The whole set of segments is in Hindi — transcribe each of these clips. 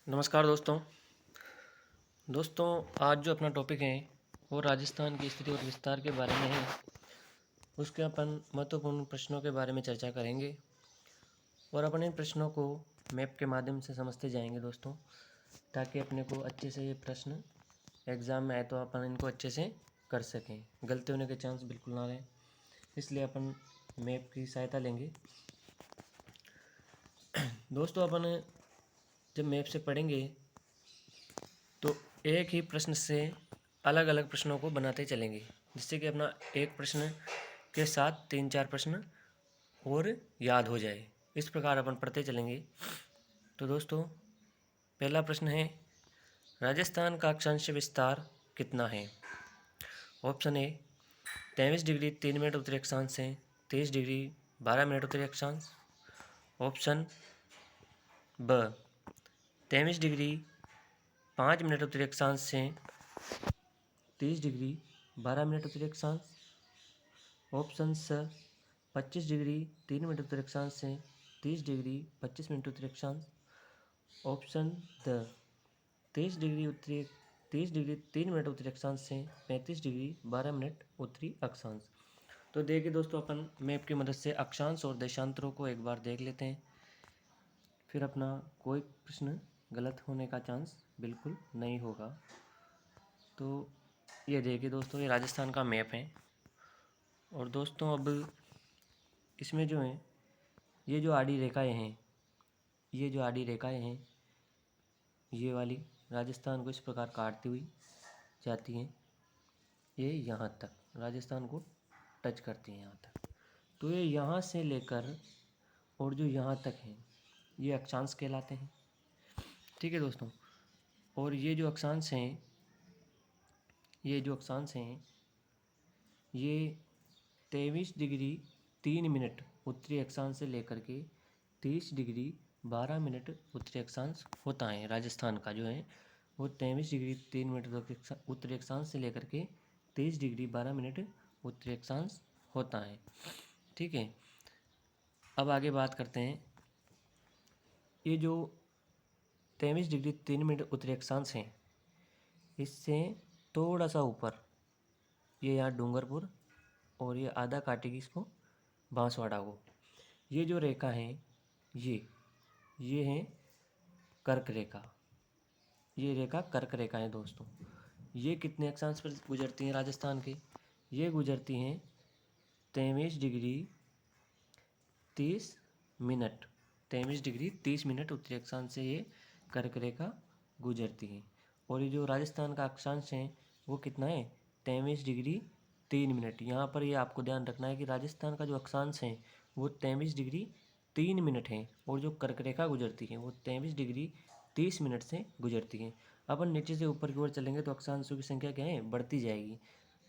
नमस्कार दोस्तों आज जो अपना टॉपिक है वो राजस्थान की स्थिति और विस्तार के बारे में है। उसके अपन महत्वपूर्ण प्रश्नों के बारे में चर्चा करेंगे और अपन इन प्रश्नों को मैप के माध्यम से समझते जाएंगे दोस्तों, ताकि अपने को अच्छे से ये प्रश्न एग्ज़ाम में आए तो अपन इनको अच्छे से कर सकें, गलती होने के चांस बिल्कुल ना रहें। इसलिए अपन मैप की सहायता लेंगे। दोस्तों अपन जब मैप से पढ़ेंगे तो एक ही प्रश्न से अलग अलग प्रश्नों को बनाते चलेंगे, जिससे कि अपना एक प्रश्न के साथ 3-4 प्रश्न और याद हो जाए। इस प्रकार अपन पढ़ते चलेंगे। तो दोस्तों पहला प्रश्न है, राजस्थान का अक्षांश विस्तार कितना है? ऑप्शन ए 23 डिग्री 3 मिनट उत्तरी अक्षांश से 23 डिग्री 12 मिनट उत्तरी अक्षांश। ऑप्शन ब 23 डिग्री 5 मिनट उत्तरी अक्षांश से 30 डिग्री 12 मिनट उत्तरी अक्षांश। ऑप्शन स 25 डिग्री 3 मिनट उत्तरी अक्षांश से 30 डिग्री 25 मिनट उत्तरी अक्षांश। ऑप्शन द 30 डिग्री 3 मिनट उत्तरी अक्षांश से 35 डिग्री 12 मिनट उत्तरी अक्षांश। तो देखिए दोस्तों, अपन मैप की मदद से अक्षांश और देशांतरों को एक बार देख लेते हैं, फिर अपना कोई प्रश्न गलत होने का चांस बिल्कुल नहीं होगा। तो ये देखिए दोस्तों, ये राजस्थान का मैप है। और दोस्तों अब इसमें जो है ये जो आड़ी रेखाएं हैं, ये जो आड़ी रेखाएं हैं ये वाली राजस्थान को इस प्रकार काटती हुई जाती हैं। ये यहाँ तक राजस्थान को टच करती हैं, यहाँ तक। तो ये यहाँ से लेकर और जो यहाँ तक हैं ये अक्षांश कहलाते हैं। ठीक है दोस्तों। और ये जो अक्षांश हैं ये 23 डिग्री 3 मिनट उत्तरी अक्षांश से लेकर के 30 डिग्री 12 मिनट उत्तरी अक्षांश होता है। राजस्थान का जो है वो 23 डिग्री 3 मिनट उत्तरी अक्षांश से लेकर के 30 डिग्री 12 मिनट उत्तरी अक्षांश होता है। ठीक है। अब आगे बात करते हैं, ये जो 23 डिग्री 3 मिनट उत्तरी अक्षांश है इससे थोड़ा सा ऊपर ये यहाँ डूंगरपुर और ये आधा काटेगी इसको बांसवाड़ा को। ये जो रेखा है ये है कर्क रेखा। ये रेखा कर्क रेखा है दोस्तों। ये कितने अक्षांश पर गुजरती हैं राजस्थान के? ये गुजरती हैं 23 डिग्री 30 मिनट 23 डिग्री 30 मिनट उत्तरी अक्षांश से ये कर्क रेखा गुजरती है। और ये जो राजस्थान का अक्षांश है वो कितना है? 23 डिग्री 3 मिनट। यहाँ पर ये आपको ध्यान रखना है कि राजस्थान का जो अक्षांश है वो 23 डिग्री 3 मिनट है और जो कर्क रेखा गुजरती है वो 23 डिग्री 30 मिनट से गुजरती है। अपन नीचे से ऊपर की ओर चलेंगे तो अक्षांशों की संख्या क्या है? बढ़ती जाएगी।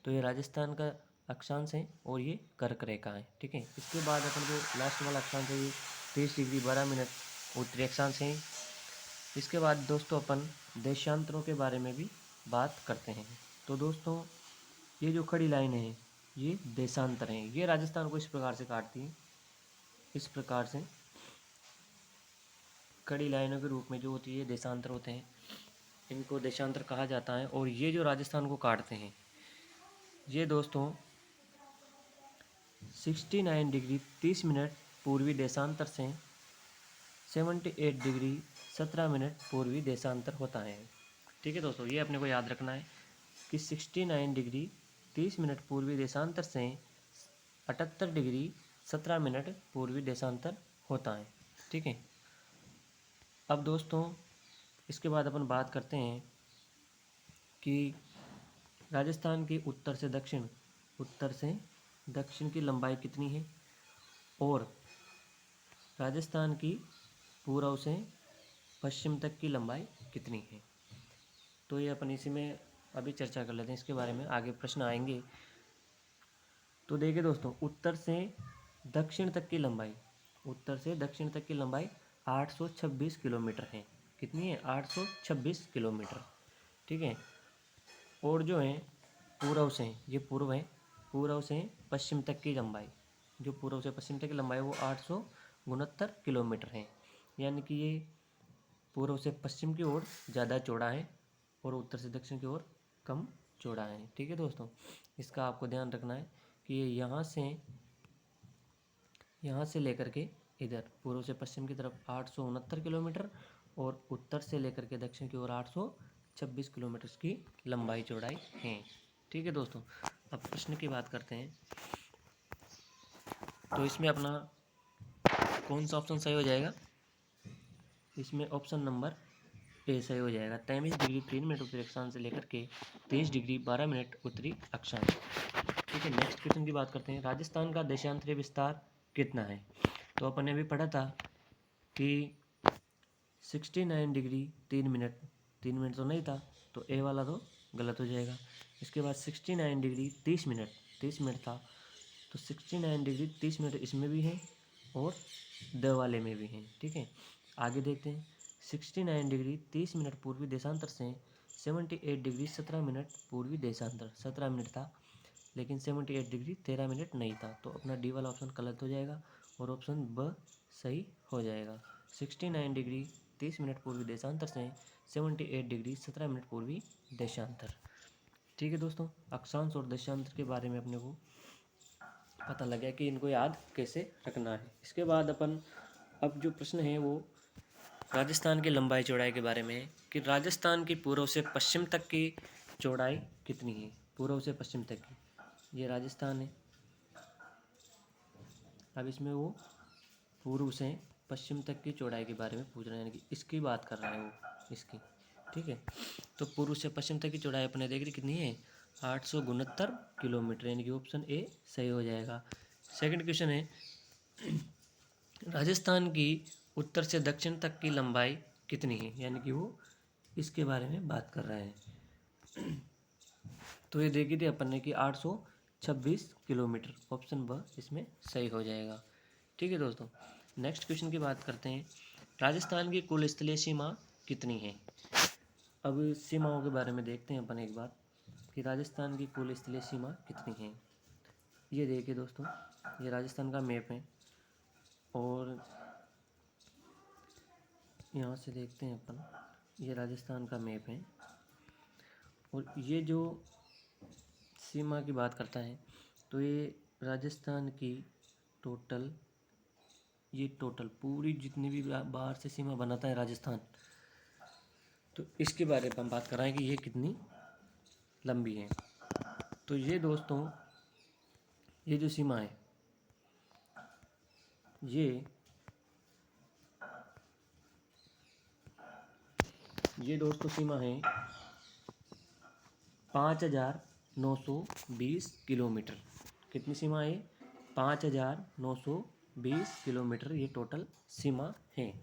तो ये राजस्थान का अक्षांश है और ये कर्क रेखा है। ठीक है। इसके बाद अपन जो लास्ट वाला अक्षांश है ये 30 डिग्री 12 मिनट उत्तरी अक्षांश है। इसके बाद दोस्तों अपन देशांतरों के बारे में भी बात करते हैं। तो दोस्तों ये जो खड़ी लाइन है ये देशांतर हैं। ये राजस्थान को इस प्रकार से काटती है, इस प्रकार से खड़ी लाइनों के रूप में जो होती है देशांतर होते हैं, इनको देशांतर कहा जाता है। और ये जो राजस्थान को काटते हैं ये दोस्तों 69 डिग्री 30 मिनट पूर्वी देशांतर से 78 डिग्री 17 मिनट पूर्वी देशांतर होता है। ठीक है दोस्तों, ये अपने को याद रखना है कि 69 डिग्री 30 मिनट पूर्वी देशांतर से 78 डिग्री 17 मिनट पूर्वी देशांतर होता है। ठीक है। अब दोस्तों इसके बाद अपन बात करते हैं कि राजस्थान के उत्तर से दक्षिण की लंबाई कितनी है और राजस्थान की पूर्व से पश्चिम तक की लंबाई कितनी है। तो ये अपन इसी में अभी चर्चा कर लेते हैं, इसके बारे में आगे प्रश्न आएंगे। तो देखिए दोस्तों, उत्तर से दक्षिण तक की लंबाई 826 किलोमीटर है। कितनी है? 826 किलोमीटर। ठीक है। और जो है पूर्व से, ये पूर्व है, पूर्व से पश्चिम तक की लंबाई, जो पूर्व से पश्चिम तक की लंबाई वो 869 किलोमीटर है। यानी कि ये पूर्व से पश्चिम की ओर ज़्यादा चौड़ा है और उत्तर से दक्षिण की ओर कम चौड़ा है। ठीक है दोस्तों, इसका आपको ध्यान रखना है कि ये यहाँ से लेकर के इधर पूर्व से पश्चिम की तरफ 869 किलोमीटर और उत्तर से लेकर के दक्षिण की ओर 826 किलोमीटर की लंबाई चौड़ाई है। ठीक है दोस्तों, अब प्रश्न की बात करते हैं। तो इसमें अपना कौन सा ऑप्शन सही हो जाएगा? इसमें ऑप्शन नंबर ए सही हो जाएगा। 23 डिग्री 3 मिनट उत्तरी अक्षांश से लेकर के 23 डिग्री 12 मिनट उत्तरी अक्षांश। ठीक है, नेक्स्ट क्वेश्चन की बात करते हैं। राजस्थान का देशांतरीय विस्तार कितना है? तो अपन ने अभी पढ़ा था कि 69 डिग्री 3 मिनट, 3 मिनट तो नहीं था, तो ए वाला तो गलत हो जाएगा। इसके बाद 69 डिग्री 30 मिनट, 30 मिनट था, तो 69 डिग्री 30 मिनट इसमें भी है और द वाले में भी है। ठीक है, आगे देखते हैं। 69 डिग्री 30 मिनट पूर्वी देशांतर से 78 डिग्री 17 मिनट पूर्वी देशांतर, 17 मिनट था, लेकिन 78 डिग्री 13 मिनट नहीं था, तो अपना डी वाला ऑप्शन गलत हो जाएगा और ऑप्शन ब सही हो जाएगा। 69 डिग्री 30 मिनट पूर्वी देशांतर से 78 डिग्री 17 मिनट पूर्वी देशांतर। ठीक है दोस्तों, अक्षांश और देशांतर के बारे में अपने को पता लग गया कि इनको याद कैसे रखना है। इसके बाद अपन अब जो प्रश्न है वो राजस्थान की लंबाई चौड़ाई के बारे में है कि राजस्थान की पूर्व से पश्चिम तक की चौड़ाई कितनी है? पूर्व से पश्चिम तक की, ये राजस्थान है। अब इसमें वो पूर्व से पश्चिम तक की चौड़ाई के बारे में पूछ रहे हैं, यानी कि इसकी बात कर रहा है वो, इसकी। ठीक है, तो पूर्व से पश्चिम तक की चौड़ाई अपने देख रही कितनी है? 869 किलोमीटर, यानी कि ऑप्शन ए सही हो जाएगा। सेकंड क्वेश्चन है, राजस्थान की उत्तर से दक्षिण तक की लंबाई कितनी है? यानी कि वो इसके बारे में बात कर रहे हैं। तो ये देखी थी अपन ने कि 826 किलोमीटर, ऑप्शन ब इसमें सही हो जाएगा। ठीक है दोस्तों, नेक्स्ट क्वेश्चन की बात करते हैं। राजस्थान की कुल स्थलीय सीमा कितनी है? अब सीमाओं के बारे में देखते हैं अपन एक बार कि राजस्थान की कुल स्थलीय सीमा कितनी है। ये देखिए दोस्तों, ये राजस्थान का मैप है और यहाँ से देखते हैं अपन, ये राजस्थान का मैप है और ये जो सीमा की बात करता है तो ये राजस्थान की टोटल पूरी जितनी भी बाहर से सीमा बनाता है राजस्थान, तो इसके बारे में हम बात कर रहे हैं कि ये कितनी लंबी है। तो ये दोस्तों, ये जो सीमा है ये दोस्तों सीमा है 5,920 किलोमीटर। कितनी सीमा है? 5,920 किलोमीटर ये टोटल सीमा है।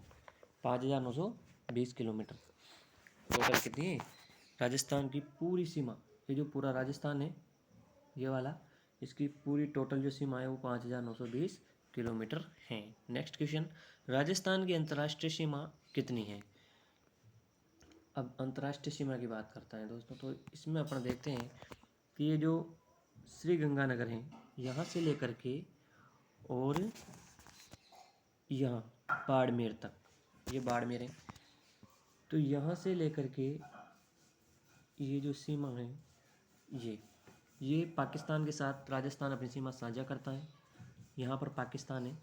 5,920 किलोमीटर टोटल कितनी है? राजस्थान की पूरी सीमा, ये जो पूरा राजस्थान है ये वाला, इसकी पूरी टोटल जो सीमा है वो 5,920 किलोमीटर है। नेक्स्ट क्वेश्चन, राजस्थान की अंतर्राष्ट्रीय सीमा कितनी है? अब अंतर्राष्ट्रीय सीमा की बात करता है दोस्तों, तो इसमें अपन देखते हैं कि ये जो श्री गंगानगर है यहाँ से लेकर के और यहाँ बाड़मेर तक, ये बाड़मेर है, तो यहाँ से लेकर के ये जो सीमा है ये पाकिस्तान के साथ राजस्थान अपनी सीमा साझा करता है। यहाँ पर पाकिस्तान है।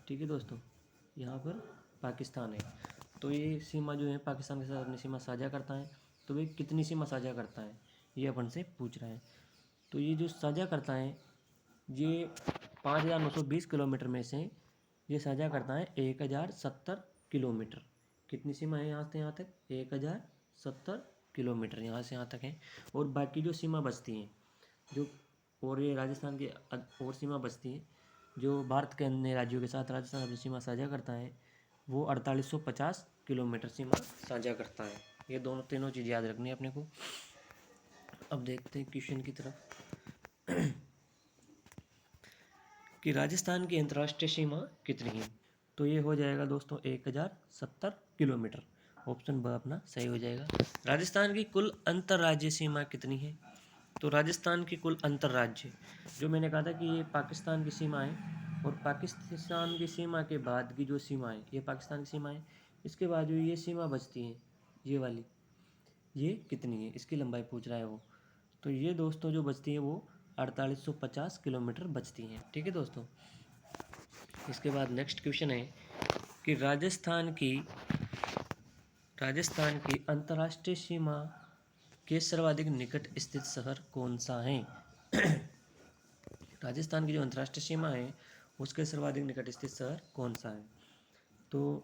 ठीक है दोस्तों, यहाँ पर पाकिस्तान है, तो ये सीमा जो है पाकिस्तान के साथ अपनी सीमा साझा करता है। तो ये कितनी सीमा साझा करता है ये अपन से पूछ रहा है। तो ये जो साझा करता है ये 5,920 किलोमीटर में से ये साझा करता है 1,070 किलोमीटर। कितनी सीमा है यहाँ से यहाँ तक? 1,070 किलोमीटर यहाँ से यहाँ तक है। और बाकी जो सीमा बचती हैं जो, और ये राजस्थान की और सीमा बचती है जो भारत के अन्य राज्यों के साथ राजस्थान अपनी सीमा साझा करता है, वो 4,850 किलोमीटर सीमा साझा करता है। ये तीनों चीज़ याद रखनी है अपने को। अब देखते हैं क्वेश्चन की तरफ कि राजस्थान की अंतर्राष्ट्रीय सीमा कितनी है? तो ये हो जाएगा दोस्तों 1,070 किलोमीटर, ऑप्शन ब अपना सही हो जाएगा। राजस्थान की कुल अंतर्राज्यीय सीमा कितनी है? तो राजस्थान की कुल अंतर्राज्य, जो मैंने कहा था कि ये पाकिस्तान की सीमा है और पाकिस्तान की सीमा के बाद की जो सीमा है ये पाकिस्तान की सीमा है, इसके बाद जो ये सीमा बचती है ये वाली, ये कितनी है, इसकी लंबाई पूछ रहा है वो। तो ये दोस्तों जो बचती है वो 4850 किलोमीटर बचती हैं। ठीक है दोस्तों। इसके बाद नेक्स्ट क्वेश्चन है कि राजस्थान की अंतर्राष्ट्रीय सीमा के सर्वाधिक निकट स्थित शहर कौन सा है। राजस्थान की जो अंतर्राष्ट्रीय सीमा है उसके सर्वाधिक निकट स्थित शहर कौन सा है। तो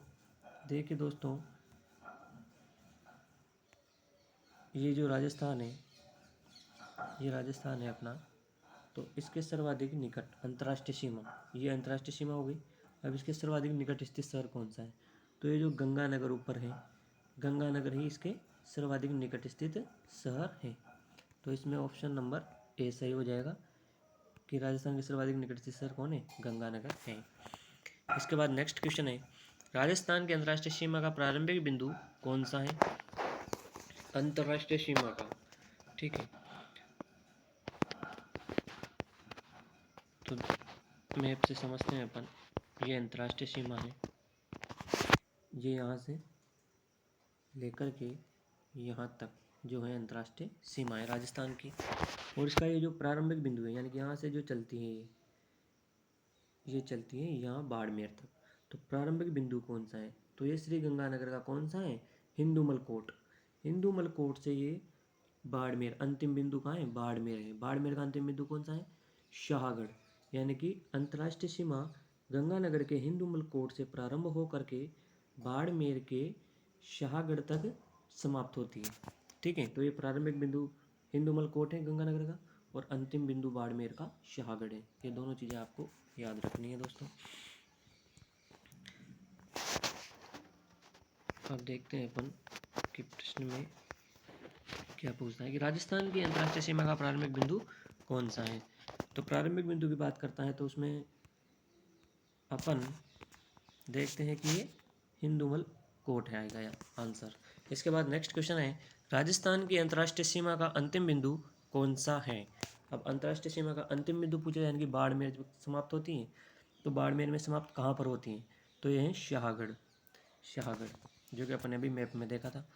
देखिए दोस्तों, ये जो राजस्थान है, ये राजस्थान है अपना, तो इसके सर्वाधिक निकट अंतर्राष्ट्रीय सीमा, ये अंतर्राष्ट्रीय सीमा हो गई। अब इसके सर्वाधिक निकट स्थित शहर कौन सा है, तो ये जो गंगानगर ऊपर है, गंगानगर ही इसके सर्वाधिक निकट स्थित शहर है। तो इसमें ऑप्शन नंबर ए सही हो जाएगा कि राजस्थान के सर्वाधिक निकट स्थित शहर कौन है, गंगानगर है। इसके बाद नेक्स्ट क्वेश्चन है, राजस्थान की अंतर्राष्ट्रीय सीमा का प्रारंभिक बिंदु कौन सा है, अंतर्राष्ट्रीय सीमा का। ठीक है, तो मैप से समझते हैं अपन। ये अंतर्राष्ट्रीय सीमा है, ये यहाँ से लेकर के यहाँ तक जो है अंतर्राष्ट्रीय सीमा है राजस्थान की। और इसका ये जो प्रारंभिक बिंदु है, यानी कि यहाँ से जो चलती है ये चलती है यहाँ बाड़मेर तक। तो प्रारंभिक बिंदु कौन सा है, तो ये श्री गंगानगर का कौन सा है, हिंदुमल कोट। हिंदुमल कोट से ये बाड़मेर, अंतिम बिंदु कहाँ है, बाड़मेर है। बाड़मेर का अंतिम बिंदु कौन सा है, शाहगढ़। यानी कि अंतर्राष्ट्रीय सीमा गंगानगर के हिंदुमल कोट से प्रारंभ होकर के बाड़मेर के शाहगढ़ तक समाप्त होती है। ठीक है, तो ये प्रारंभिक बिंदु हिंदुमल कोट है गंगानगर का, और अंतिम बिंदु बाड़मेर का शाहगढ़ है। ये दोनों चीज़ें आपको याद रखनी है दोस्तों। अब देखते हैं अपन कि प्रश्न में क्या पूछता है कि राजस्थान की अंतर्राष्ट्रीय सीमा का प्रारंभिक बिंदु कौन सा है। तो प्रारंभिक बिंदु की बात करता है तो उसमें अपन देखते हैं कि ये हिंदुमल कोट है आएगा आंसर। इसके बाद नेक्स्ट क्वेश्चन है, राजस्थान की अंतर्राष्ट्रीय सीमा का अंतिम बिंदु कौन सा है। अब अंतर्राष्ट्रीय सीमा का अंतिम बिंदु पूछा, यानी कि बाड़मेर जो समाप्त होती है, तो बाड़मेर में समाप्त कहाँ पर होती हैं, तो ये है शाहगढ़, जो कि अपन ने अभी मैप में देखा था।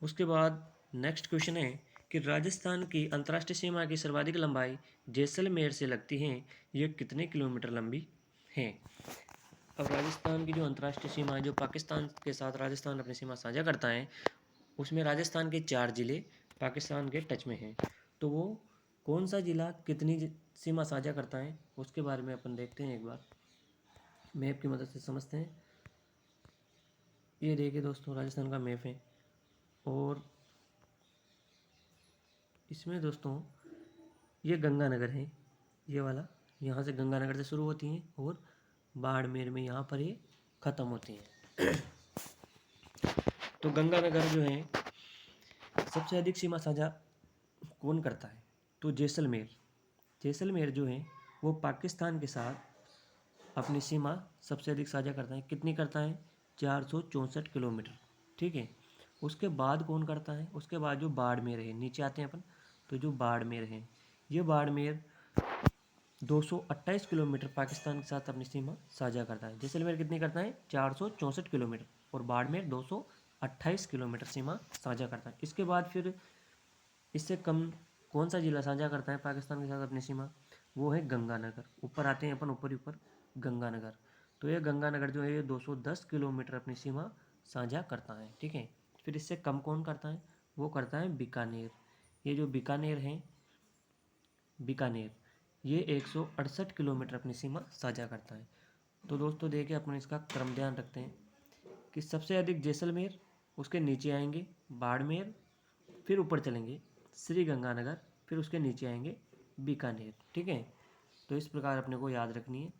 उसके बाद नेक्स्ट क्वेश्चन है कि राजस्थान की अंतर्राष्ट्रीय सीमा की सर्वाधिक लंबाई जैसलमेर से लगती है, ये कितने किलोमीटर लंबी है। अब राजस्थान की जो अंतर्राष्ट्रीय सीमा है, जो पाकिस्तान के साथ राजस्थान अपनी सीमा साझा करता है, उसमें राजस्थान के 4 ज़िले पाकिस्तान के टच में हैं। तो वो कौन सा ज़िला कितनी सीमा साझा करता है, उसके बारे में अपन देखते हैं, एक बार मैप की मदद से समझते हैं। ये देखिए दोस्तों, राजस्थान का मैप है, और इसमें दोस्तों ये गंगानगर है, ये वाला, यहाँ से गंगानगर से शुरू होती हैं और बाड़मेर में यहाँ पर ये ख़त्म होती हैं। तो गंगानगर जो है सबसे अधिक सीमा साझा कौन करता है, तो जैसलमेर जो है वो पाकिस्तान के साथ अपनी सीमा सबसे अधिक साझा करता है। कितनी करता है, 464 किलोमीटर। ठीक है, उसके बाद कौन करता है, उसके बाद जो बाड़मेर है, नीचे आते हैं अपन, तो जो बाड़मेर है, ये बाड़मेर 228 किलोमीटर पाकिस्तान के साथ अपनी सीमा साझा करता है। जैसलमेर कितनी करता है, 464 किलोमीटर, और बाड़मेर 228 किलोमीटर सीमा साझा करता है। इसके बाद फिर इससे कम कौन सा जिला साझा करता है पाकिस्तान के साथ अपनी सीमा, वो है गंगानगर। ऊपर आते हैं अपन, ऊपर गंगानगर। तो ये गंगानगर जो है ये 210 किलोमीटर अपनी सीमा साझा करता है। ठीक है, फिर इससे कम कौन करता है, वो करता है बीकानेर। ये जो बीकानेर है, बीकानेर ये 168 किलोमीटर अपनी सीमा साझा करता है। तो दोस्तों देखिए, अपन इसका क्रम ध्यान रखते हैं कि सबसे अधिक जैसलमेर, उसके नीचे आएंगे बाड़मेर, फिर ऊपर चलेंगे श्री गंगानगर, फिर उसके नीचे आएंगे बीकानेर। ठीक है, तो इस प्रकार अपने को याद रखनी है।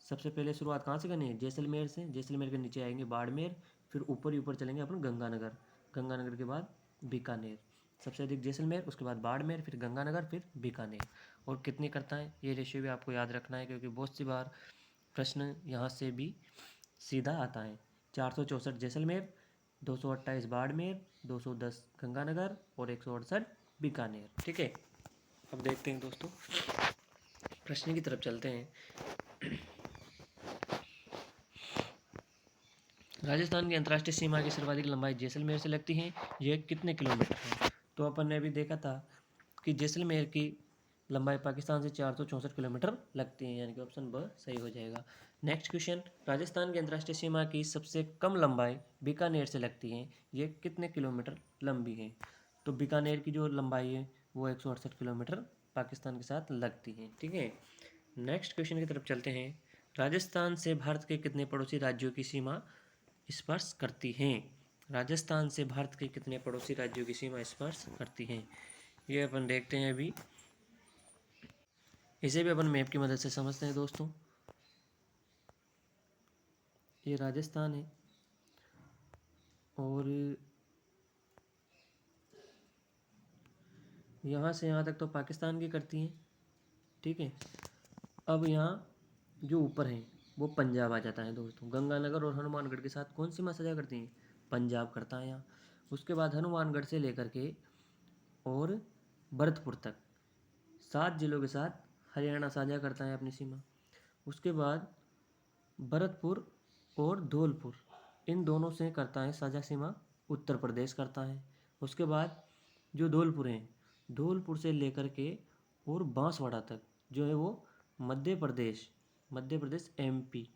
सबसे पहले शुरुआत कहाँ से करनी है, जैसलमेर से। जैसलमेर के नीचे आएंगे बाड़मेर, फिर ऊपर ही ऊपर चलेंगे अपन गंगानगर, गंगानगर के बाद बीकानेर। सबसे अधिक जैसलमेर, उसके बाद बाड़मेर, फिर गंगानगर, फिर बीकानेर। और कितनी करता है, ये रेशियो भी आपको याद रखना है, क्योंकि बहुत सी बार प्रश्न यहाँ से भी सीधा आता है। 464 जैसलमेर, 228 बाड़मेर, 210 गंगानगर और 168 बीकानेर। ठीक है, अब देखते हैं दोस्तों, प्रश्न की तरफ चलते हैं। राजस्थान की अंतर्राष्ट्रीय सीमा की सर्वाधिक लंबाई जैसलमेर से लगती है, यह कितने किलोमीटर है? तो अपन ने अभी देखा था कि जैसलमेर की लंबाई पाकिस्तान से 464 किलोमीटर लगती है, यानी कि ऑप्शन ब सही हो जाएगा। नेक्स्ट क्वेश्चन, राजस्थान की अंतर्राष्ट्रीय सीमा की सबसे कम लंबाई बीकानेर से लगती है, ये कितने किलोमीटर लंबी है? तो बीकानेर की जो लंबाई है वो 168 किलोमीटर पाकिस्तान के साथ लगती है। ठीक है, नेक्स्ट क्वेश्चन की तरफ चलते हैं। राजस्थान से भारत के कितने पड़ोसी राज्यों की सीमा स्पर्श करती हैं? राजस्थान से भारत के कितने पड़ोसी राज्यों की सीमा स्पर्श करती हैं? ये अपन देखते हैं अभी। इसे भी अपन मैप की मदद से समझते हैं दोस्तों। ये राजस्थान है और यहाँ से यहाँ तक तो पाकिस्तान की करती हैं। ठीक है, अब यहाँ जो ऊपर है वो पंजाब आ जाता है दोस्तों। गंगानगर और हनुमानगढ़ के साथ कौन सी सीमा साझा करती हैं? पंजाब करता है यहाँ। उसके बाद हनुमानगढ़ से लेकर के और भरतपुर तक 7 जिलों के साथ हरियाणा साझा करता है अपनी सीमा। उसके बाद भरतपुर और धौलपुर, इन दोनों से करता है साझा सीमा उत्तर प्रदेश करता है। उसके बाद जो धौलपुर है, धौलपुर से लेकर के और बांसवाड़ा तक जो है वो मध्य प्रदेश एमपी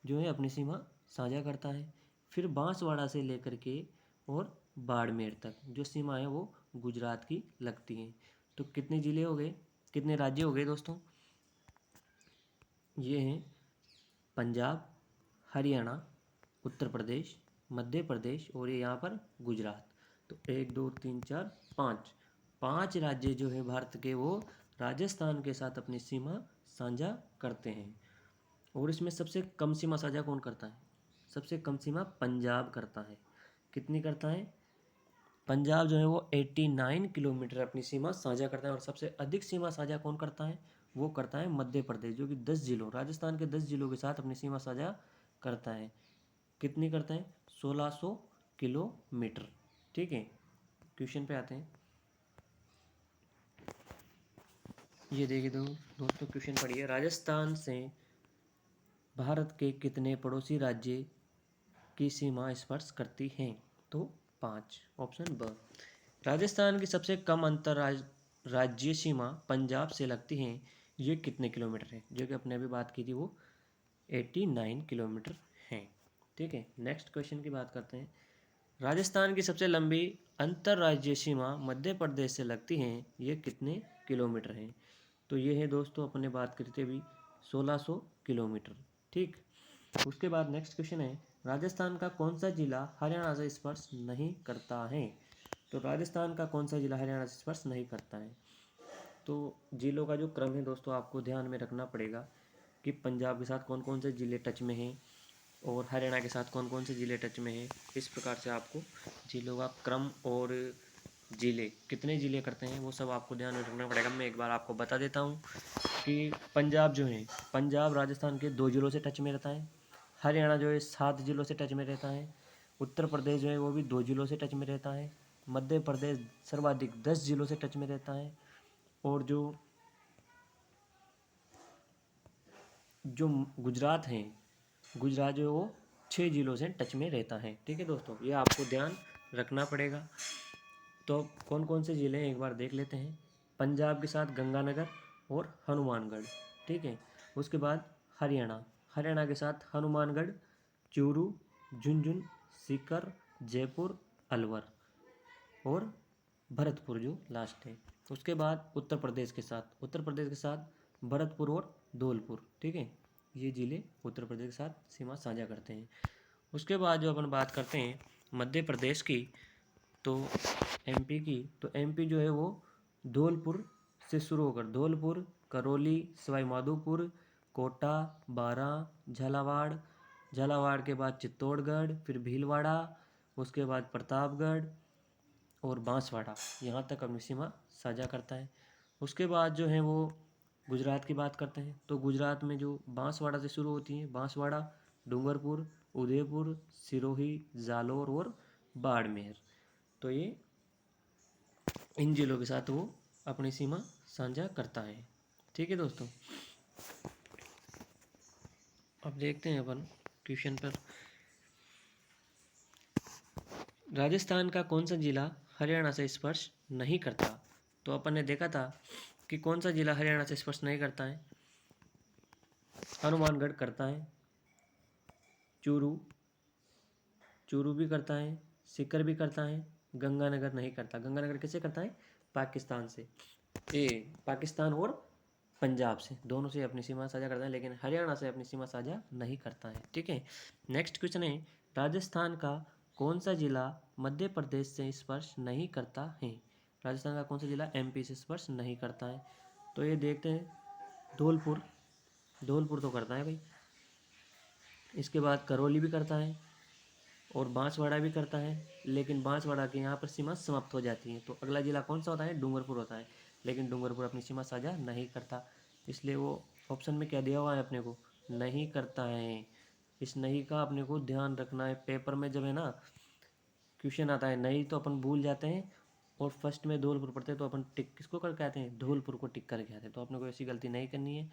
जो है अपनी सीमा साझा करता है। फिर बांसवाड़ा से लेकर के और बाड़मेर तक जो सीमा है वो गुजरात की लगती है। तो कितने ज़िले हो गए, कितने राज्य हो गए दोस्तों? ये हैं पंजाब, हरियाणा, उत्तर प्रदेश, मध्य प्रदेश और ये यहाँ पर गुजरात। तो 1 2 3 4 5 5 राज्य जो है भारत के वो राजस्थान के साथ अपनी सीमा साझा करते हैं। और इसमें सबसे कम सीमा साझा कौन करता है? सबसे कम सीमा पंजाब करता है। कितनी करता है? पंजाब जो है वो 89 किलोमीटर अपनी सीमा साझा करता है। और सबसे अधिक सीमा साझा कौन करता है? वो करता है मध्य प्रदेश, जो कि 10 जिलों, राजस्थान के 10 जिलों के साथ अपनी सीमा साझा करता है। कितनी करता है? 1600 किलोमीटर। ठीक है, क्वेश्चन पे आते हैं। ये देखिए दोस्तों, क्वेश्चन पढ़िए। राजस्थान से भारत के कितने पड़ोसी राज्य की सीमा स्पर्श करती हैं? तो 5, ऑप्शन ब। राजस्थान की सबसे कम राज्य सीमा पंजाब से लगती है, ये कितने किलोमीटर है? जो कि अपने अभी बात की थी वो 89 किलोमीटर है। ठीक है, नेक्स्ट क्वेश्चन की बात करते हैं। राजस्थान की सबसे लंबी अंतर्राज्यीय सीमा मध्य प्रदेश से लगती है, ये कितने किलोमीटर है? तो ये है दोस्तों, अपने बात करी थी अभी 1600 किलोमीटर। ठीक, उसके बाद नेक्स्ट क्वेश्चन है, राजस्थान का कौन सा जिला हरियाणा से स्पर्श नहीं करता है? तो राजस्थान का कौन सा जिला हरियाणा से स्पर्श नहीं करता है? तो जिलों का जो क्रम है दोस्तों आपको ध्यान में रखना पड़ेगा कि पंजाब के साथ कौन कौन से ज़िले टच में हैं और हरियाणा के साथ कौन कौन से ज़िले टच में हैं। इस प्रकार से आपको जिलों का क्रम और ज़िले कितने ज़िले करते हैं वो सब आपको ध्यान में रखना पड़ेगा। मैं एक बार आपको बता देता हूँ कि पंजाब जो है, पंजाब राजस्थान के 2 जिलों से टच में रहता है। हरियाणा जो है 7 जिलों से टच में रहता है। उत्तर प्रदेश जो है वो भी 2 जिलों से टच में रहता है। मध्य प्रदेश सर्वाधिक 10 जिलों से टच में रहता है। और जो गुजरात है, गुजरात जो है वो 6 जिलों से टच में रहता है। ठीक है दोस्तों, ये आपको ध्यान रखना पड़ेगा। तो कौन कौन से ज़िले हैं एक बार देख लेते हैं। पंजाब के साथ गंगानगर और हनुमानगढ़। ठीक है, उसके बाद हरियाणा, हरियाणा के साथ हनुमानगढ़, चूरू, झुंझुनू, सीकर, जयपुर, अलवर और भरतपुर जो लास्ट है। उसके बाद उत्तर प्रदेश के साथ भरतपुर और धौलपुर। ठीक है, ये ज़िले उत्तर प्रदेश के साथ सीमा साझा करते हैं। उसके बाद जो अपन बात करते हैं मध्य प्रदेश की, तो एमपी की, तो एमपी जो है वो धौलपुर से शुरू होकर धौलपुर, करौली, सवाई माधोपुर, कोटा, बारा, झालावाड़, झालावाड़ के बाद चित्तौड़गढ़, फिर भीलवाड़ा, उसके बाद प्रतापगढ़ और बांसवाड़ा, यहाँ तक अपनी सीमा साझा करता है। उसके बाद जो है वो गुजरात की बात करते हैं। तो गुजरात में जो बांसवाड़ा से शुरू होती है, बांसवाड़ा, डूंगरपुर, उदयपुर, सिरोही, जालोर और बाड़मेर, तो ये इन जिलों के साथ वो अपनी सीमा साझा करता है। ठीक है दोस्तों, अब देखते हैं अपन क्वेश्चन पर। राजस्थान का कौन सा जिला हरियाणा से स्पर्श नहीं करता? तो अपन ने देखा था कि कौन सा जिला हरियाणा से स्पर्श नहीं करता है। हनुमानगढ़ करता है, चूरू चूरू भी करता है, सीकर भी करता है, गंगानगर नहीं करता। गंगानगर किससे करता है? पाकिस्तान से। पाकिस्तान और पंजाब से, दोनों से अपनी सीमा साझा करता है, लेकिन हरियाणा से अपनी सीमा साझा नहीं करता है। ठीक है, नेक्स्ट क्वेश्चन है, राजस्थान का कौन सा जिला मध्य प्रदेश से स्पर्श नहीं करता है? राजस्थान का कौन सा जिला एमपी से स्पर्श नहीं करता है? तो ये देखते हैं, धौलपुर धौलपुर तो करता है भाई। इसके बाद करौली भी करता है और बांसवाड़ा भी करता है, लेकिन बांसवाड़ा के यहाँ पर सीमा समाप्त हो जाती है। तो अगला जिला कौन सा होता है? डूंगरपुर होता है, लेकिन डूंगरपुर अपनी सीमा साझा नहीं करता, इसलिए वो ऑप्शन में क्या दिया हुआ है अपने को? नहीं करता है। इस नहीं का अपने को ध्यान रखना है। पेपर में जब है ना क्वेश्चन आता है नहीं तो अपन भूल जाते हैं, और फर्स्ट में धौलपुर पढ़ते हैं तो अपन टिक किसको करके आते हैं? धौलपुर को टिक करके आते हैं। तो अपने को ऐसी गलती नहीं करनी है।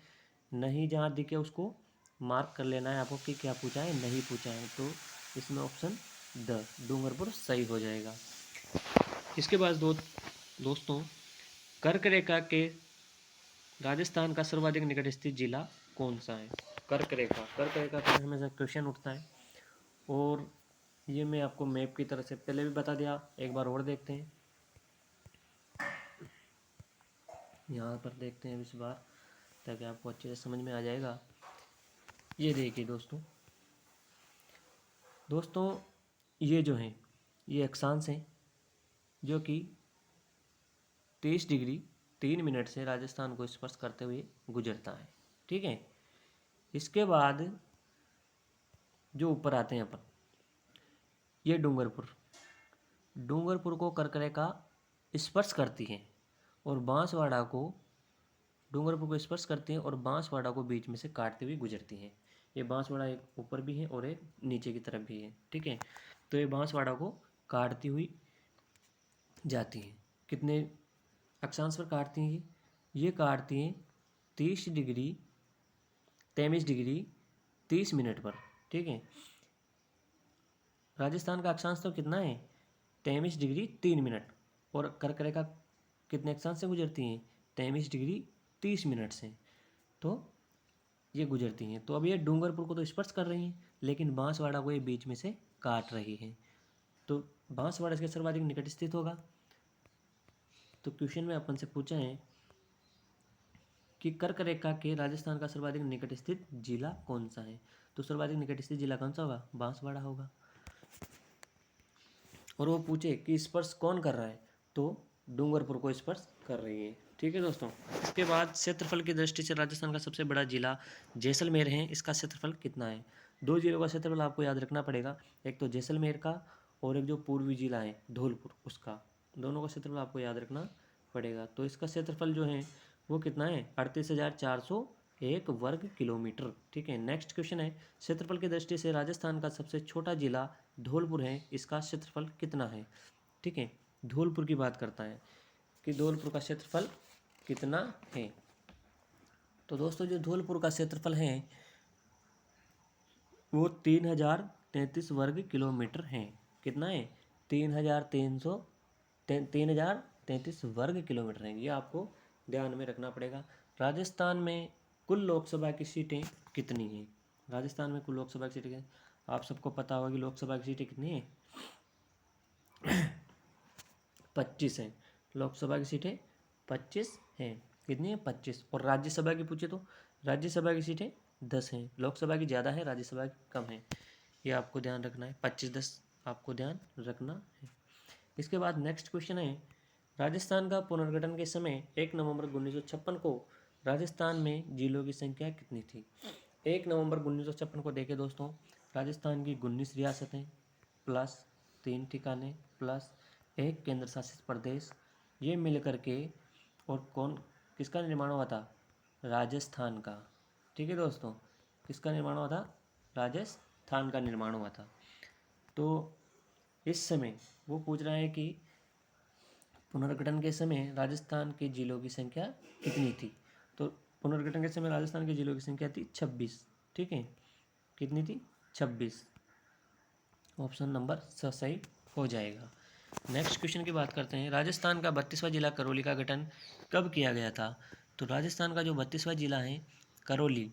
नहीं जहाँ दिखे उसको मार्क कर लेना है आपको कि क्या पूछा है, नहीं पूछा है। तो इसमें ऑप्शन द डूंगरपुर सही हो जाएगा। इसके बाद दोस्तों, कर्क रेखा के राजस्थान का सर्वाधिक निकट स्थित जिला कौन सा है? कर्क रेखा पर हमेशा क्वेश्चन उठता है, और ये मैं आपको मैप की तरह से पहले भी बता दिया, एक बार और देखते हैं। यहाँ पर देखते हैं इस बार, ताकि आपको अच्छे से समझ में आ जाएगा। ये देखिए दोस्तों ये जो हैं ये अक्षांश हैं जो कि 23 डिग्री 3 मिनट से राजस्थान को स्पर्श करते हुए गुजरता है। ठीक है, इसके बाद जो ऊपर आते हैं अपन, ये डूंगरपुर को कर्क रेखा स्पर्श करती है, और बांसवाड़ा को डूंगरपुर को स्पर्श करती हैं और बांसवाड़ा को बीच में से काटते हुए गुजरती हैं। ये बांसवाड़ा एक ऊपर भी है और एक नीचे की तरफ भी है। ठीक है, तो ये बांसवाड़ा को काटती हुई जाती हैं। कितने अक्षांश पर काटती हैं? ये काटती हैं 23 डिग्री 30 मिनट पर। ठीक है, राजस्थान का अक्षांश तो कितना है? 23 डिग्री 3 मिनट, और कर्क रेखा कितने अक्षांश से गुजरती हैं? 23 डिग्री 30 मिनट से। तो ये गुजरती हैं। तो अब ये डूंगरपुर को तो स्पर्श कर रही हैं, लेकिन बांसवाड़ा को ये बीच में से काट रही हैं। तो बांसवाड़ा इसके सर्वाधिक निकट स्थित होगा। तो क्वेश्चन में अपन से पूछा है कि कर्क रेखा के राजस्थान का सर्वाधिक निकट स्थित जिला कौन सा है? तो सर्वाधिक निकट स्थित जिला कौन सा होगा? बांसवाड़ा होगा। और वो पूछे कि स्पर्श कौन कर रहा है? तो डूंगरपुर को स्पर्श कर रही है। ठीक है दोस्तों, इसके बाद क्षेत्रफल की दृष्टि से राजस्थान का सबसे बड़ा जिला जैसलमेर है। इसका क्षेत्रफल कितना है? दो जिलों का क्षेत्रफल आपको याद रखना पड़ेगा, एक तो जैसलमेर का और एक जो पूर्वी जिला है धौलपुर, उसका। दोनों का क्षेत्रफल आपको याद रखना पड़ेगा। तो इसका क्षेत्रफल जो है वो कितना है? 38,401 वर्ग किलोमीटर। ठीक है, नेक्स्ट क्वेश्चन है, क्षेत्रफल की दृष्टि से राजस्थान का सबसे छोटा जिला धौलपुर है, इसका क्षेत्रफल कितना है? ठीक है, धौलपुर की बात करता है कि धौलपुर का क्षेत्रफल कितना है। तो दोस्तों जो धौलपुर का क्षेत्रफल है वो 3033 वर्ग किलोमीटर है। कितना है? 3033 वर्ग किलोमीटर है। ये आपको ध्यान में रखना पड़ेगा। राजस्थान में कुल लोकसभा की सीटें कितनी हैं? राजस्थान में कुल लोकसभा की सीटें आप सबको पता होगा कि लोकसभा की सीटें कितनी हैं? 25 हैं। लोकसभा की सीटें 25 हैं। कितनी है? 25। और राज्यसभा की पूछे तो राज्यसभा की सीटें 10 हैं। लोकसभा की ज़्यादा है, राज्यसभा की कम है। ये आपको ध्यान रखना है, 25-10 आपको ध्यान रखना है। इसके बाद नेक्स्ट क्वेश्चन है, राजस्थान का पुनर्गठन के समय 1 नवंबर 1956 को राजस्थान में जिलों की संख्या कितनी थी? 1 नवंबर 1956 को देखें दोस्तों, राजस्थान की 19 रियासतें प्लस 3 ठिकाने प्लस 1 केंद्र शासित प्रदेश, ये मिल करके और किसका निर्माण हुआ था? राजस्थान का। ठीक है दोस्तों, किसका निर्माण हुआ था? राजस्थान का निर्माण हुआ था। तो इस समय वो पूछ रहा है कि पुनर्गठन के समय राजस्थान के जिलों की संख्या कितनी थी? तो पुनर्गठन के समय राजस्थान के जिलों की संख्या थी 26। ठीक है, कितनी थी? 26। ऑप्शन नंबर सही हो जाएगा। नेक्स्ट क्वेश्चन की बात करते हैं। राजस्थान का 32वां जिला करौली का गठन कब किया गया था? तो राजस्थान का जो 32वां जिला है करौली,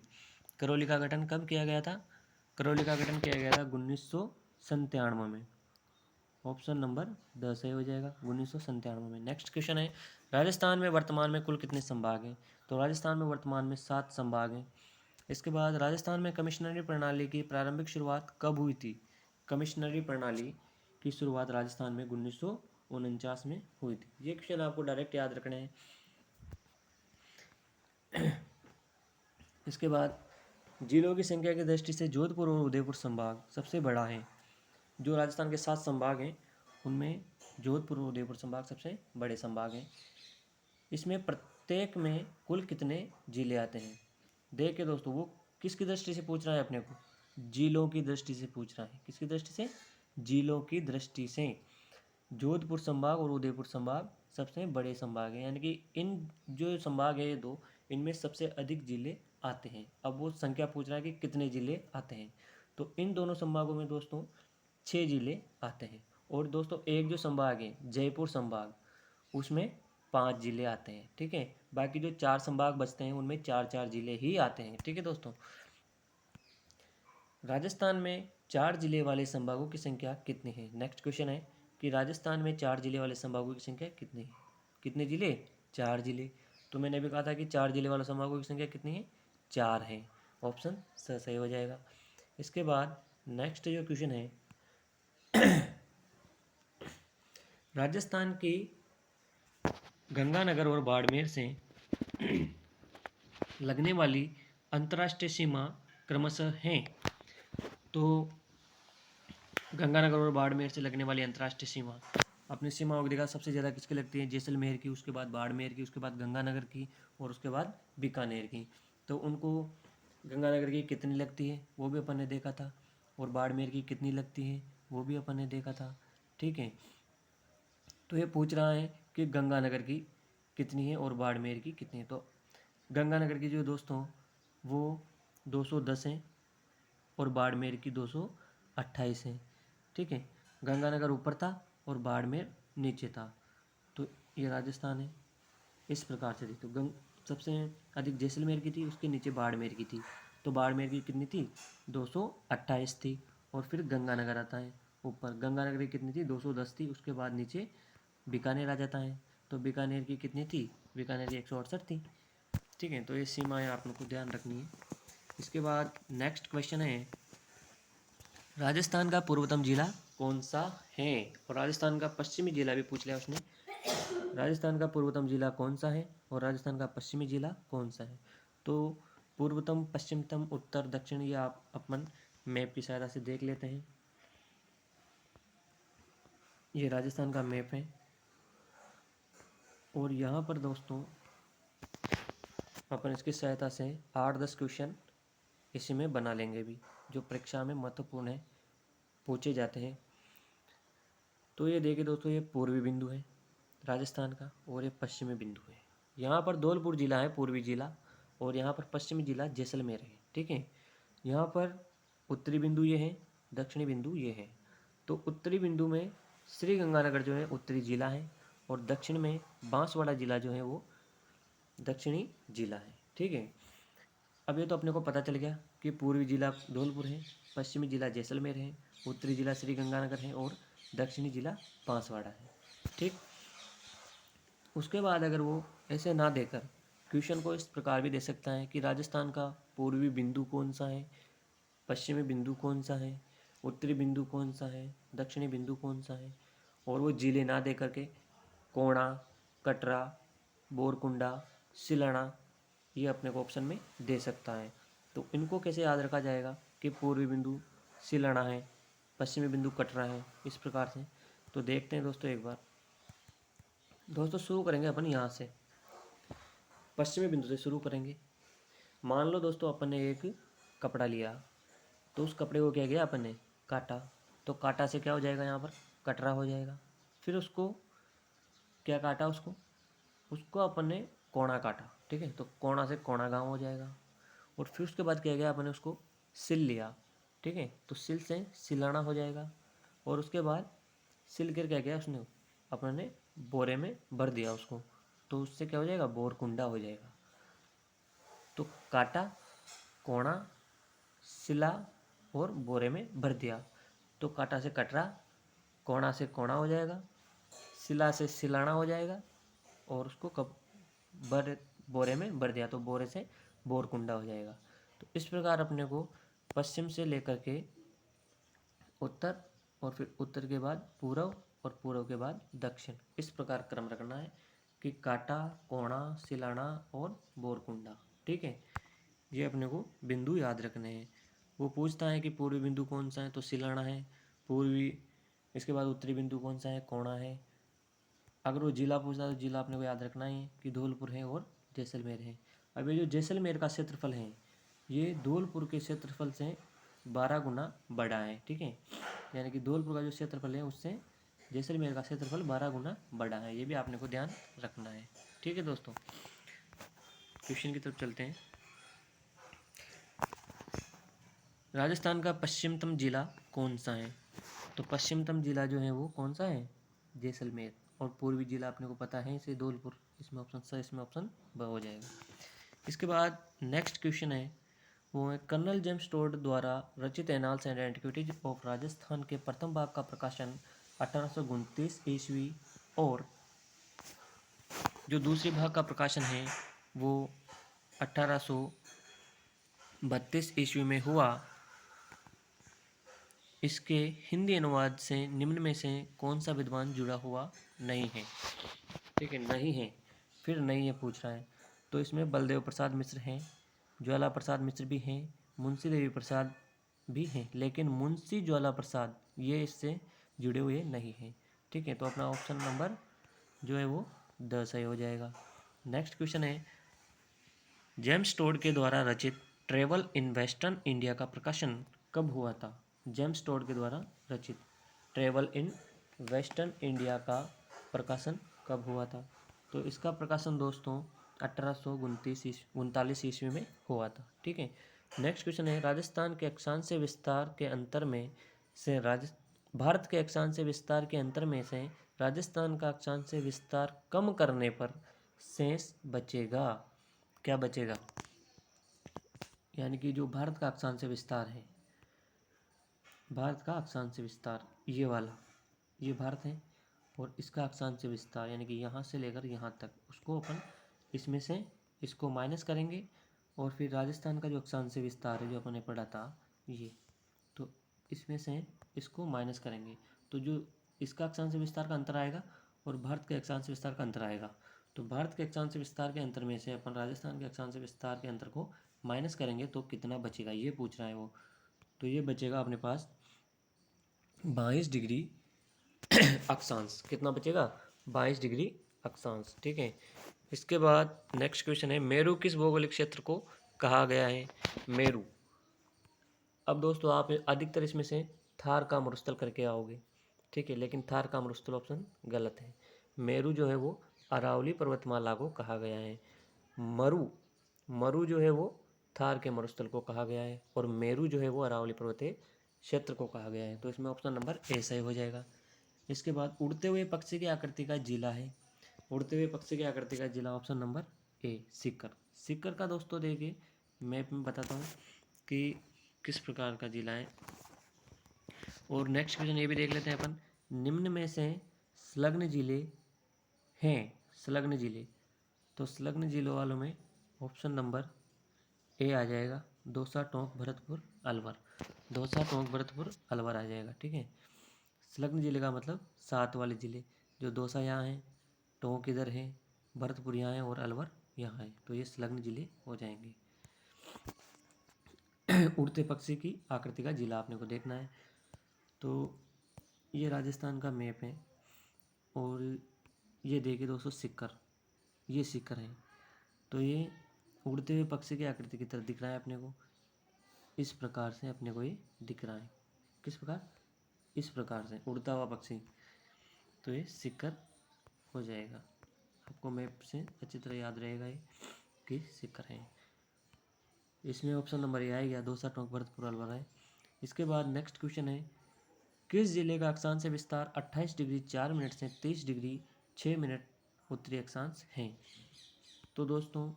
करौली का गठन कब किया गया था? करौली का गठन किया गया था 1997 में। ऑप्शन नंबर 10 हो जाएगा 1997 में। नेक्स्ट क्वेश्चन है, राजस्थान में वर्तमान में कुल कितने संभाग हैं? तो राजस्थान में वर्तमान में 7 संभाग हैं। इसके बाद राजस्थान में कमिश्नरी प्रणाली की प्रारंभिक शुरुआत कब हुई थी? कमिश्नरी प्रणाली की शुरुआत राजस्थान में 1949 में हुई थी। ये क्वेश्चन आपको डायरेक्ट याद रखने हैं। इसके बाद जिलों की संख्या की दृष्टि से जोधपुर और उदयपुर संभाग सबसे बड़ा है। जो राजस्थान के 7 संभाग हैं उनमें जोधपुर और उदयपुर संभाग सबसे बड़े संभाग हैं। इसमें प्रत्येक में कुल कितने जिले आते हैं? देखिए दोस्तों, वो किसकी दृष्टि से पूछ रहा है अपने को? जिलों की दृष्टि से पूछ रहा है। किसकी दृष्टि से? जिलों की दृष्टि से। जोधपुर संभाग और उदयपुर संभाग सबसे बड़े संभाग हैं, यानी कि इन जो संभाग है ये दो, इनमें सबसे अधिक जिले आते हैं। अब वो संख्या पूछ रहा है कि कितने जिले आते हैं। तो इन दोनों संभागों में दोस्तों 6 जिले आते हैं। और दोस्तों एक जो संभाग है जयपुर संभाग, उसमें 5 जिले आते हैं। ठीक है, बाकी जो 4 संभाग बचते हैं उनमें 4 जिले ही आते हैं। ठीक है दोस्तों, राजस्थान में 4 जिले वाले संभागों की संख्या कितनी है? नेक्स्ट क्वेश्चन है कि राजस्थान में 4 जिले वाले संभागों की संख्या कितनी है? कितने जिले? 4 जिले। तो मैंने अभी कहा था कि 4 जिले वाले संभागों की संख्या कितनी है? 4 है। ऑप्शन सही हो जाएगा। इसके बाद नेक्स्ट जो क्वेश्चन है, राजस्थान की गंगानगर और बाड़मेर से लगने वाली अंतर्राष्ट्रीय सीमा क्रमशः हैं। तो गंगानगर और बाड़मेर से लगने वाली अंतर्राष्ट्रीय सीमा, अपनी सीमा को देखा सबसे ज़्यादा किसकी लगती है? जैसलमेर की, उसके बाद बाड़मेर की, उसके बाद गंगानगर की और उसके बाद बीकानेर की। तो उनको गंगानगर की कितनी लगती है वो भी अपन ने देखा था, और बाड़मेर की कितनी लगती है वो भी अपन ने देखा था। ठीक है, तो ये पूछ रहा है कि गंगानगर की कितनी है और बाड़मेर की कितनी है। तो गंगानगर की जो दोस्तों वो 210 है और बाड़मेर की 228 है। ठीक है, गंगानगर ऊपर था और बाड़मेर नीचे था। तो ये राजस्थान है। इस प्रकार से देखो, सबसे अधिक जैसलमेर की थी, उसके नीचे बाड़मेर की थी। तो बाड़मेर की कितनी थी? 228 थी। और फिर गंगानगर आता है ऊपर, गंगानगर की कितनी थी? 210 थी। उसके बाद नीचे बीकानेर आ जाता है। तो बीकानेर की कितनी थी? बीकानेर की 168 थी। ठीक है, तो ये सीमाएँ आप लोग को ध्यान रखनी है। इसके बाद नेक्स्ट क्वेश्चन है, राजस्थान का पूर्वतम जिला कौन सा है? और राजस्थान का पश्चिमी जिला भी पूछ लिया उसने। राजस्थान का पूर्वतम जिला कौन सा है और राजस्थान का पश्चिमी जिला कौन सा है? तो पूर्वतम, पश्चिमतम, उत्तर, दक्षिण, ये आप अपन मैप की सहायता से देख लेते हैं। ये राजस्थान का मैप है और यहाँ पर दोस्तों अपन इसकी सहायता से 8-10 क्वेश्चन इसी में बना लेंगे भी, जो परीक्षा में महत्वपूर्ण है, पूछे जाते हैं। तो ये देखिए दोस्तों, ये पूर्वी बिंदु है राजस्थान का और ये पश्चिमी बिंदु है। यहाँ पर धौलपुर जिला है पूर्वी जिला, और यहाँ पर पश्चिमी जिला जैसलमेर है। ठीक है, यहाँ पर उत्तरी बिंदु ये है, दक्षिणी बिंदु ये है। तो उत्तरी बिंदु में श्री गंगानगर जो है उत्तरी जिला है, और दक्षिण में बांसवाड़ा जिला जो है वो दक्षिणी जिला है। ठीक है, अब ये तो अपने को पता चल गया कि पूर्वी जिला धौलपुर है, पश्चिमी जिला जैसलमेर है, उत्तरी जिला श्री गंगानगर है और दक्षिणी जिला बांसवाड़ा है। ठीक, उसके बाद अगर वो ऐसे ना देकर क्वेश्चन को इस प्रकार भी दे सकता है कि राजस्थान का पूर्वी बिंदु कौन सा है, पश्चिमी बिंदु कौन सा है, उत्तरी बिंदु कौन सा है, दक्षिणी बिंदु कौन सा है, और वो जिले ना दे करके कोणा, कटरा, बोरकुंडा, सिलाना, ये अपने को ऑप्शन में दे सकता है। तो इनको कैसे याद रखा जाएगा कि पूर्वी बिंदु सिलाना है, पश्चिमी बिंदु कटरा है, इस प्रकार से। तो देखते हैं दोस्तों एक बार। दोस्तों शुरू करेंगे अपन यहाँ से, पश्चिमी बिंदु से शुरू करेंगे। मान लो दोस्तों अपन ने एक कपड़ा लिया, तो उस कपड़े को क्या किया अपन ने? काटा। तो काटा से क्या हो जाएगा? यहाँ पर कटरा हो जाएगा। फिर उसको क्या काटा? उसको अपन ने कोणा काटा। ठीक है, तो कोणा से कोणा गांव हो जाएगा। और फिर उसके बाद क्या किया अपन ने? उसको सिल लिया। ठीक है, तो सिल से सिलाना हो जाएगा। और उसके बाद सिल कर क्या किया उसने, अपने बोरे में भर दिया उसको, तो उससे क्या हो जाएगा, बोरकुंडा हो जाएगा। तो काटा, कोणा, सिला और बोरे में भर दिया, तो काटा से कटरा, कोणा से कोणा हो जाएगा, सिला से सिलाना हो जाएगा, और उसको कब बोरे में भर दिया तो बोरे से बोरकुंडा हो जाएगा। तो इस प्रकार अपने को पश्चिम से लेकर के उत्तर, और फिर उत्तर के बाद पूर्व, और पूर्व के बाद दक्षिण, इस प्रकार क्रम रखना है कि काटा, कोणा, सिलाना और बोरकुंडा। ठीक है, ये अपने को बिंदु याद रखने हैं। वो पूछता है कि पूर्वी बिंदु कौन सा है, तो सिलाना है पूर्वी। इसके बाद उत्तरी बिंदु कौन सा है, कोणा है। अगर वो जिला पूछता है तो जिला अपने को याद रखना है कि धौलपुर है और जैसलमेर है। अब ये जो जैसलमेर का क्षेत्रफल है, ये धौलपुर के क्षेत्रफल से 12 गुना बड़ा है। ठीक है, यानी कि धौलपुर का जो क्षेत्रफल है उससे जैसलमेर का क्षेत्रफल 12 गुना बड़ा है, ये भी आपने को ध्यान रखना है। ठीक है दोस्तों, क्वेश्चन की तरफ चलते हैं। राजस्थान का पश्चिमतम जिला कौन सा है, तो पश्चिमतम जिला जो है वो कौन सा है, जैसलमेर। और पूर्वी जिला अपने को पता है इसे धौलपुर, इसमें ऑप्शन स, इसमें ऑप्शन ब हो जाएगा। इसके बाद नेक्स्ट क्वेश्चन है, वो है कर्नल जेम्स टोड द्वारा रचित annals and antiquities of Rajasthan के प्रथम भाग का प्रकाशन 1829 ईस्वी, और जो दूसरे भाग का प्रकाशन है वो 1832 ईस्वी में हुआ। इसके हिंदी अनुवाद से निम्न में से कौन सा विद्वान जुड़ा हुआ नहीं है। ठीक है, नहीं है, फिर नहीं है पूछ रहा है, तो इसमें बलदेव प्रसाद मिश्र हैं, ज्वाला प्रसाद मिश्र भी हैं, मुंशी देवी प्रसाद भी हैं, लेकिन मुंशी ज्वाला प्रसाद ये इससे जुड़े हुए नहीं हैं। ठीक है, तो अपना ऑप्शन नंबर जो है वो 10 सही हो जाएगा। नेक्स्ट क्वेश्चन है, जेम्स टोड के द्वारा रचित ट्रेवल इन वेस्टर्न इंडिया का प्रकाशन कब हुआ था। जेम्स टोड के द्वारा रचित ट्रेवल इन वेस्टर्न इंडिया का प्रकाशन कब हुआ था, तो इसका प्रकाशन दोस्तों 1839 ईस्वी में हुआ था। ठीक है, नेक्स्ट क्वेश्चन है, राजस्थान के अक्षांश विस्तार के अंतर में से भारत के अक्षांश विस्तार के अंतर में से राजस्थान का अक्षांश विस्तार कम करने पर शेष बचेगा, क्या बचेगा, यानी कि जो भारत का अक्षांश विस्तार है, भारत का अक्षांश विस्तार ये वाला, ये भारत है, और इसका अक्षांश विस्तार यानी कि यहाँ से लेकर यहाँ तक, उसको अपन इसमें से इसको माइनस करेंगे, और फिर राजस्थान का जो अक्षांश विस्तार है जो अपन ने पढ़ा था ये, तो इसमें से इसको माइनस करेंगे, तो जो इसका अक्षांश विस्तार का अंतर आएगा और भारत के अक्षांश विस्तार का अंतर आएगा, तो भारत के अक्षांश विस्तार के अंतर में से अपन राजस्थान के अक्षांश विस्तार के अंतर को माइनस करेंगे तो कितना बचेगा ये पूछ रहा है वो। तो ये बचेगा अपने पास 22 डिग्री अक्षांश, कितना बचेगा, 22 डिग्री अक्षांश। ठीक है, इसके बाद नेक्स्ट क्वेश्चन है, मेरू किस भौगोलिक क्षेत्र को कहा गया है, मेरू। अब दोस्तों आप अधिकतर इसमें से थार का मरुस्थल करके आओगे। ठीक है, लेकिन थार का मरुस्थल ऑप्शन गलत है। मेरू जो है वो अरावली पर्वतमाला को कहा गया है। मरु, मरु जो है वो थार के मरुस्थल को कहा गया है, और मेरू जो है वो अरावली पर्वतीय क्षेत्र को कहा गया है, तो इसमें ऑप्शन नंबर ए सही हो जाएगा। इसके बाद उड़ते हुए पक्षी की आकृति का जिला है, उड़ते हुए पक्षी की आकृति का जिला option number A Sikar. Sikar का दोस्तों देखिए मैप में बताता हूँ कि किस प्रकार का जिला है। और नेक्स्ट क्वेश्चन ये भी देख लेते हैं अपन, निम्न में से संलग्न जिले हैं, संलग्न जिले, तो संलग्न जिलों वालों में ऑप्शन नंबर ए आ जाएगा, दौसा, टोंक, भरतपुर, अलवर। दौसा, टोंक, भरतपुर, अलवर आ जाएगा। ठीक है, संलग्न जिले का मतलब 7 वाले जिले, जो दौसा यहाँ है, टोंक इधर है, भरतपुर यहाँ है और अलवर यहाँ है, तो ये संलग्न जिले हो जाएंगे। उड़ते पक्षी की आकृति का जिला आपने को देखना है। तो ये राजस्थान का मैप है, और ये देखिए दोस्तों सीकर, ये सीकर है, तो ये उड़ते हुए पक्षी की आकृति की तरह दिख रहा है अपने को, इस प्रकार से अपने को ये दिख रहा है, किस प्रकार, इस प्रकार से उड़ता हुआ पक्षी, तो ये सीकर हो जाएगा। आपको मैप से अच्छी तरह याद रहेगा ये कि सीकर है। इसमें ऑप्शन नंबर ए आ गया, दौसा, टोंक, भरतपुर, अलवर है। इसके बाद नेक्स्ट क्वेश्चन है, किस जिले का अक्षांश विस्तार 28 डिग्री 4 मिनट से 30 डिग्री 6 मिनट उत्तरी अक्षांश है? तो दोस्तों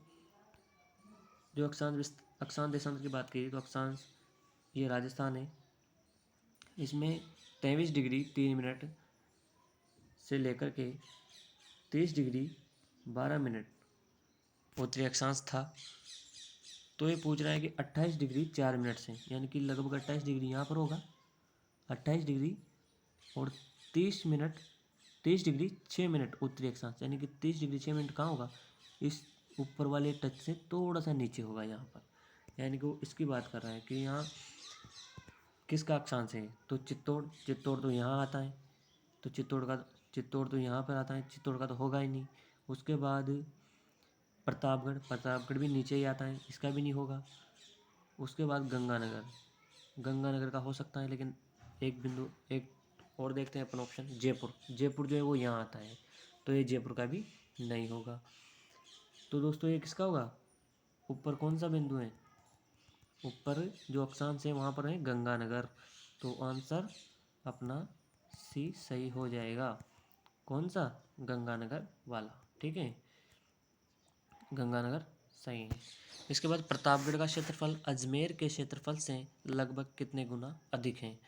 जो अक्षांश देशांतर की बात करिए तो अक्षांश ये राजस्थान है। इसमें 23 डिग्री 3 मिनट से लेकर के 30 डिग्री 12 मिनट उत्तरी अक्षांश था। तो ये पूछ रहा है कि 28 डिग्री 4 मिनट से, यानी कि लगभग 28 डिग्री यहाँ पर होगा, 28 डिग्री और 30 डिग्री 6 मिनट उत्तरी अक्षांश, यानी कि 30 डिग्री 6 मिनट कहाँ होगा, इस ऊपर वाले टच से थोड़ा सा नीचे होगा यहाँ पर, यानी कि वो इसकी बात कर रहा है कि यहाँ किसका अक्षांश है। तो चित्तौड़ तो यहाँ आता है, तो चित्तौड़ तो यहाँ पर आता है, चित्तौड़ का तो होगा ही नहीं। उसके बाद प्रतापगढ़ भी नीचे ही आता है, इसका भी नहीं होगा। उसके बाद गंगानगर का हो सकता है, लेकिन एक और देखते हैं अपन ऑप्शन, जयपुर जो है वो यहाँ आता है, तो ये जयपुर का भी नहीं होगा। तो दोस्तों ये किसका होगा, ऊपर कौन सा बिंदु है, ऊपर जो अक्षांश है वहाँ पर है गंगानगर, तो आंसर अपना सी सही हो जाएगा। कौन सा, गंगानगर वाला, ठीक है, गंगानगर सही है। इसके बाद प्रतापगढ़ का क्षेत्रफल अजमेर के क्षेत्रफल से लगभग कितने गुना अधिक है?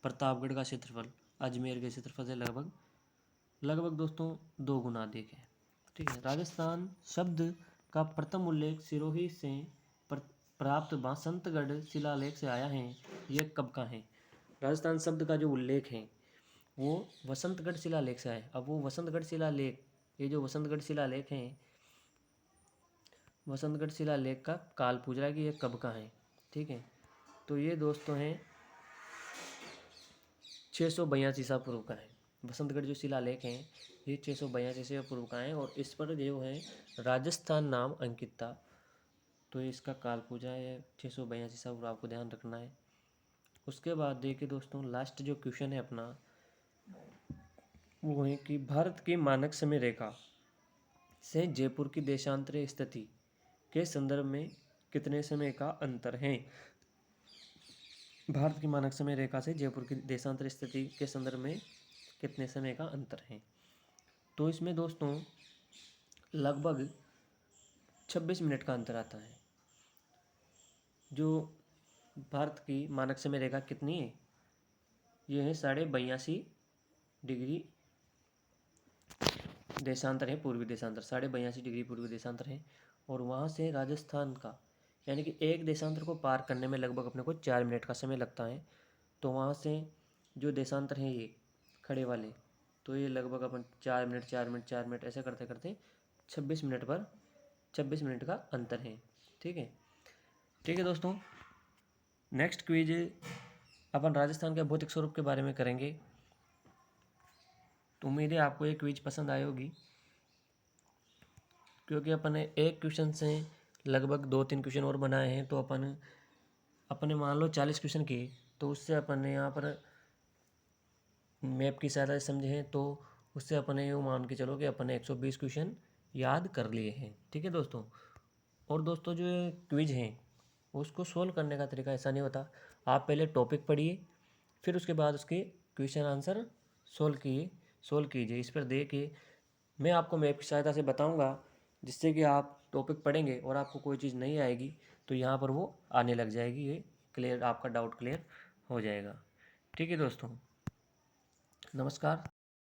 प्रतापगढ़ का क्षेत्रफल अजमेर के क्षेत्रफल से लगभग दोस्तों 2 गुना अधिक है, ठीक है। राजस्थान शब्द का प्रथम उल्लेख सिरोही से प्राप्त बसंतगढ़ शिलालेख से आया है, यह कब का है? राजस्थान शब्द का जो उल्लेख है वो वसंतगढ़ शिलालेख से आया। अब वो वसंतगढ़ शिलालेख, ये जो वसंतगढ़ शिलालेख हैं, वसंतगढ़ शिलालेख का काल पूछ रहा है कि ये कब का है, ठीक है। तो ये दोस्तों हैं 682 ईसा पूर्व का है। वसंतगढ़ जो शिलालेख हैं ये 682 ईसा पूर्व का है, और इस पर जो है राजस्थान नाम अंकित था। तो इसका काल पूजा है 682 ईसा पूर्व, आपको ध्यान रखना है। उसके बाद देखिए दोस्तों, लास्ट जो क्वेश्चन है अपना वो है कि भारत की मानक समय रेखा से जयपुर की देशांतरी स्थिति के संदर्भ में कितने समय का अंतर है? भारत की मानक समय रेखा से जयपुर की देशांतर स्थिति के संदर्भ में कितने समय का अंतर है? तो इसमें दोस्तों लगभग 26 मिनट का अंतर आता है। जो भारत की मानक समय रेखा कितनी है, ये है 82.5 डिग्री देशांतर है, पूर्वी देशांतर 82.5 डिग्री पूर्वी देशांतर है। और वहाँ से राजस्थान का, यानी कि एक देशांतर को पार करने में लगभग अपने को 4 मिनट का समय लगता है। तो वहाँ से जो देशांतर हैं ये खड़े वाले, तो ये लगभग अपन 4 मिनट ऐसे करते करते 26 मिनट का अंतर है, ठीक है। ठीक है दोस्तों, नेक्स्ट क्विज अपन राजस्थान के भौतिक स्वरूप के बारे में करेंगे। तो उम्मीद है आपको ये क्विज पसंद आई होगी, क्योंकि अपन ने एक क्वेश्चन से लगभग 2-3 क्वेश्चन और बनाए हैं। तो अपने मान लो 40 क्वेश्चन किए, तो उससे अपन ने यहाँ पर मैप की सहायता से समझे हैं, तो उससे अपन ने यूँ मान के चलो कि अपन ने 120 क्वेश्चन याद कर लिए हैं, ठीक है दोस्तों। और दोस्तों जो ये क्विज हैं उसको सोल्व करने का तरीका ऐसा नहीं होता, आप पहले टॉपिक पढ़िए, फिर उसके बाद उसके क्वेश्चन आंसर सोल्व कीजिए। इस पर देखिए मैं आपको मैप की सहायता से बताऊंगा, जिससे कि आप टॉपिक पढ़ेंगे और आपको कोई चीज़ नहीं आएगी तो यहाँ पर वो आने लग जाएगी, ये क्लियर, आपका डाउट क्लियर हो जाएगा। ठीक है दोस्तों, नमस्कार।